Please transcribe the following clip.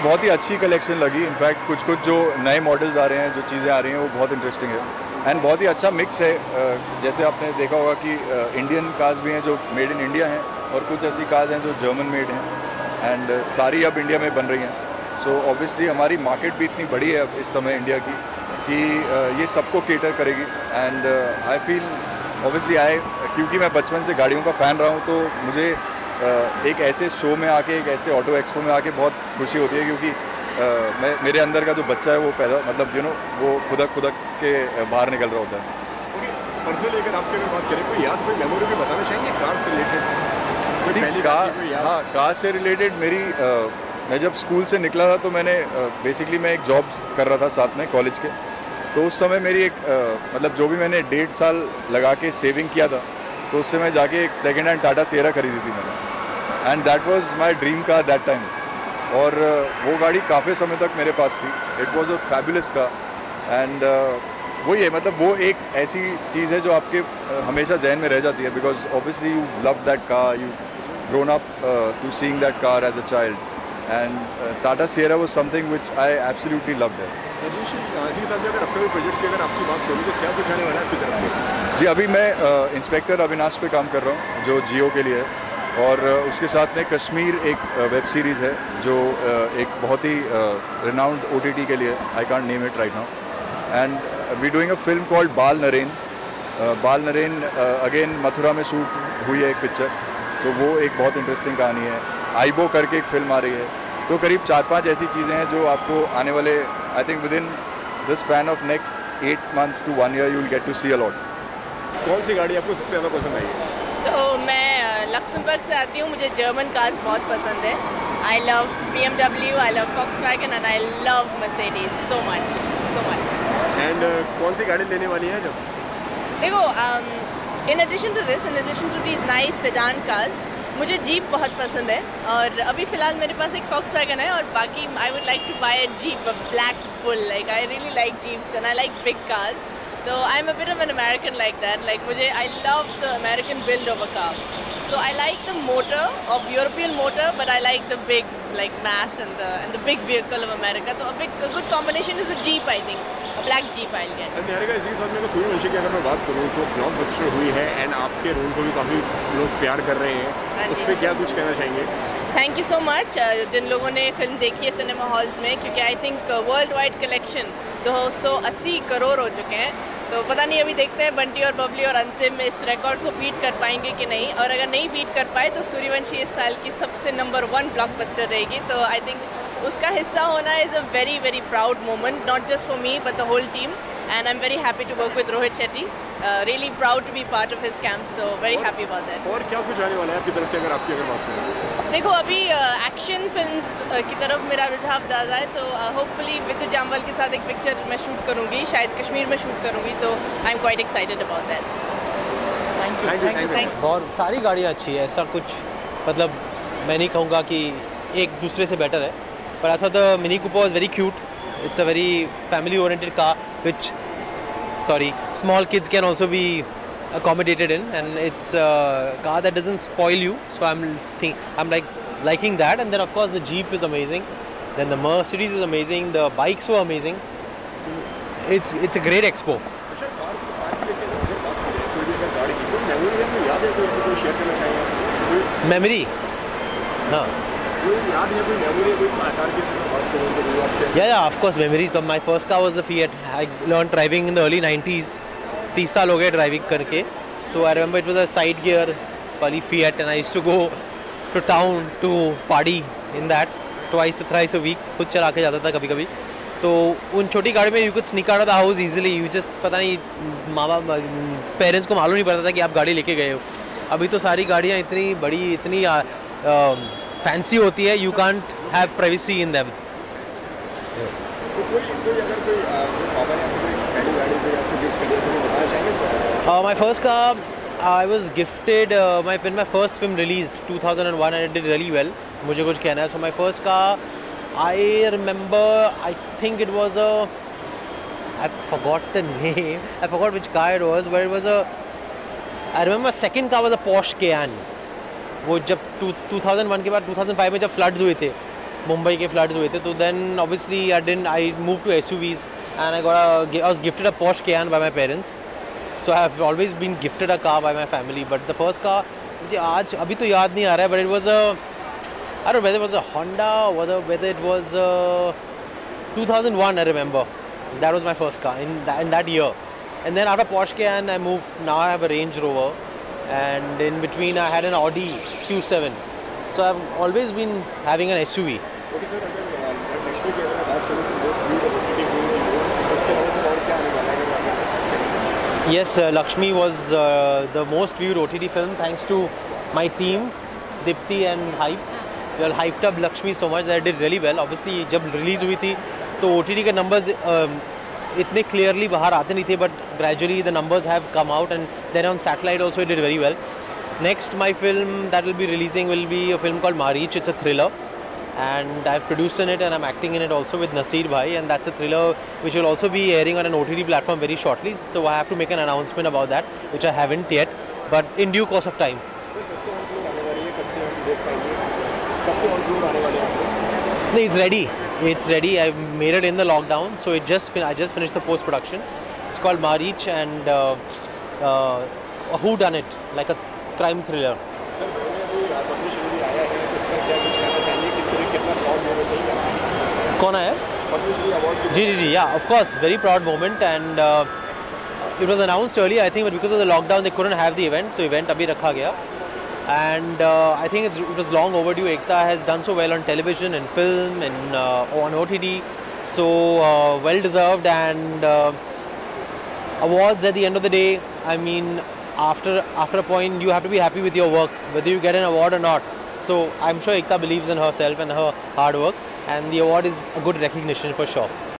बहुत ही अच्छी कलेक्शन लगी। इनफैक्ट कुछ कुछ जो नए मॉडल्स आ रहे हैं, जो चीज़ें आ रही हैं, वो बहुत इंटरेस्टिंग है एंड बहुत ही अच्छा मिक्स है। जैसे आपने देखा होगा कि इंडियन कार्स भी हैं जो मेड इन इंडिया हैं और कुछ ऐसी कार्स हैं जो जर्मन मेड हैं एंड सारी अब इंडिया में बन रही हैं। सो ऑब्वियसली हमारी मार्केट भी इतनी बड़ी है अब इस समय इंडिया की कि ये सबको केटर करेगी एंड आई फील ऑब्वियसली क्योंकि मैं बचपन से गाड़ियों का फ़ैन रहा हूँ, तो मुझे एक ऐसे शो में आके, एक ऐसे ऑटो एक्सपो में आके बहुत खुशी होती है क्योंकि मेरे अंदर का जो बच्चा है वो पैदा मतलब वो खुदक के बाहर निकल रहा होता है। पर्सनली अगर आपकी बात करें, कोई याद, कोई मेमोरी भी बताना चाहेंगे कार से रिलेटेड? हाँ, कार से रिलेटेड मेरी मैं जब स्कूल से निकला था तो मैंने बेसिकली मैं एक जॉब कर रहा था साथ में कॉलेज के, तो उस समय मेरी एक मतलब जो भी मैंने 1.5 साल लगा के सेविंग किया था, तो उससे मैं जाके एक सेकेंड हैंड टाटा सिएरा खरीदी थी मैंने and that was my dream car that time. और वो गाड़ी काफ़ी समय तक मेरे पास थी। It was a fabulous car and वही है, मतलब वो एक ऐसी चीज़ है जो आपके हमेशा जहन में रह जाती है because obviously you love that car, you grown up to seeing that car as a child and Tata Sierra was something which I absolutely loved it. अगर अपने प्रोजेक्ट से अगर आपकी बात करूँ तो क्या कुछ आने वाला है आपकी तरफ से? जी, अभी मैं इंस्पेक्टर अविनाश पे काम कर रहा हूँ जो जियो के लिए है और उसके साथ में कश्मीर एक वेब सीरीज़ है जो एक बहुत ही रिनाउंड OTT के लिए, I can't name it right now, and we doing a film called Baal Naren. बाल नरेन अगेन मथुरा में शूट हुई है एक पिक्चर, तो वो एक बहुत इंटरेस्टिंग कहानी है। आईबो करके एक फिल्म आ रही है, तो करीब 4-5 ऐसी चीज़ें हैं जो आपको आने वाले I think within the span of next 8 months to 1 year you will get to see a lot. कौन सी गाड़ी आपको सबसे ज़्यादा पसंद आई है? तो मैं लक्समबर्ग से आती हूँ, मुझे जर्मन कार्स बहुत पसंद है। I love BMW, I love Volkswagen and I love Mercedes so much. And कौन सी गाड़ी लेने वाली है जब? देखो, in addition to these nice sedan cars, मुझे जीप बहुत पसंद है और अभी फ़िलहाल मेरे पास एक Volkswagen है और बाकी I would like to buy a Jeep, a black bull. Like I really like Jeeps and I like big cars, तो I am a bit of an American like that. Like मुझे I love the American build of a car, so I like the motor of European motor, but I like the big like mass and the big vehicle of America. So a good combination is a Jeep, I think. A black Jeep I'll get. America इसी के साथ में सूर्यवंशी की अगर मैं बात करूँ तो ब्लॉकबस्टर हुई है एंड आपके रोल को भी काफ़ी लोग प्यार कर रहे हैं, उस पर क्या कुछ कहना चाहेंगे? थैंक यू सो मच जिन लोगों ने फिल्म देखी है सिनेमा हॉल्स में, क्योंकि I think world wide collection 280 crore हो चुके हैं। तो पता नहीं, अभी देखते हैं बंटी और बबली और अंतिम इस रिकॉर्ड को बीट कर पाएंगे कि नहीं, और अगर नहीं बीट कर पाए तो सूर्यवंशी इस साल की सबसे नंबर 1 ब्लॉकबस्टर रहेगी। तो आई थिंक उसका हिस्सा होना is a very very proud moment, not just for me but the whole team, and I am very happy to work with Rohit Shetty. Really proud to be part of his camp, so very happy about that. और क्या कुछ आने वाला है आपकी तरफ से अगर आपकी अगर बात करें? देखो, अभी एक्शन फिल्म्स की तरफ मेरा रुझाव ज़्यादा है, तो होपफुली विद्युत जामवाल के साथ एक पिक्चर मैं शूट करूँगी, शायद कश्मीर में शूट करूँगी, तो I am quite excited about that. Thank you. और सारी गाड़ियाँ अच्छी है, ऐसा कुछ मतलब मैं नहीं कहूँगा कि एक दूसरे से बेटर है, पर I thought the mini Cooper was very cute. It's a very family oriented car which small kids can also be accommodated in, and it's a car that doesn't spoil you, so I'm liking that. And then of course the Jeep is amazing, then the Mercedes is amazing, the bikes were amazing. It's a great expo. Memory? हाँ, yeah, of course memories. So my first car was a Fiat. I learned driving in the early 90s. 30 साल हो गए driving करके, तो I remember it was a side gear वाली Fiat and I used to go to town to party in that twice to thrice a week. खुद चला के जाता था कभी कभी, तो उन छोटी गाड़ी में you could sneak out of the house easily. You just पता नहीं पेरेंट्स को मालूम नहीं पड़ता था कि आप गाड़ी लेके गए हो। अभी तो सारी गाड़ियाँ इतनी बड़ी, इतनी फैंसी होती है, you can't have privacy in them. My first car, I was gifted when my first film released 2001 and it did really well. मुझे कुछ कहना है, so my first car, I remember, I think it was I forgot the name, I forgot which car it was, but it was I remember my second car was a Porsche Cayenne. वो जब 2001 के बाद 2005 में जब floods हुए थे, मुंबई के floods हुए थे, तो then obviously I move to SUVs and I was gifted a Porsche Cayenne by my parents. So I have always been gifted a car by my family. But the first car, मुझे आज अभी तो याद नहीं आ रहा है, but it was I don't know whether it was a Honda or whether it was 2001. I remember that was my first car in that year. And then after Porsche Cayenne, I moved. Now I have a Range Rover, and in between I had an Audi Q7. So I've always been having an SUV. Okay sir, अगर लक्ष्मी की अगर मैं बात करूँ तो most viewed OTT movie उसके अलावा sir और क्या आने वाला है अगर आप Yes, Lakshmi was the most viewed OTT film thanks to my team, Dipti and Hype. We all hyped up Lakshmi so much that it did really well. Obviously, जब release हुई थी तो OTT के numbers इतने clearly बाहर आते नहीं थे, but gradually the numbers have come out, and then on satellite also it did very well. Next, my film that will be releasing will be a film called Mareech. It's a thriller, and I've produced in it and I'm acting in it also with Naseer Bhai, and that's a thriller which will also be airing on an OTT platform very shortly. So I have to make an announcement about that, which I haven't yet, but in due course of time. Sir कब से on floor आने वाली है, कब से हम देख पाएंगे, कब से ऑन फ्लोर आने वाले हैं आप? No, it's ready. It's ready. I made it in the lockdown, so I just finished the post production. It's called Mareech, and a who done it, like a crime thriller. Sir घर में अभी पद्मश्री भी आया है, तो इस पर क्या कुछ कहना चाहिए, किस तरह कितना प्राउड मोमेंट है? कौन आया? पद्मश्री अवार्ड जी, yeah, of course, very proud moment, and it was announced earlier, I think, but because of the lockdown they couldn't have the event, तो event अभी रखा गया, and I think it was long overdue. Ekta has done so well on television and film and on OTT, so well deserved, and awards at the end of the day, I mean, after a point you have to be happy with your work, whether you get an award or not. So I'm sure Ekta believes in herself and her hard work, and the award is a good recognition for sure.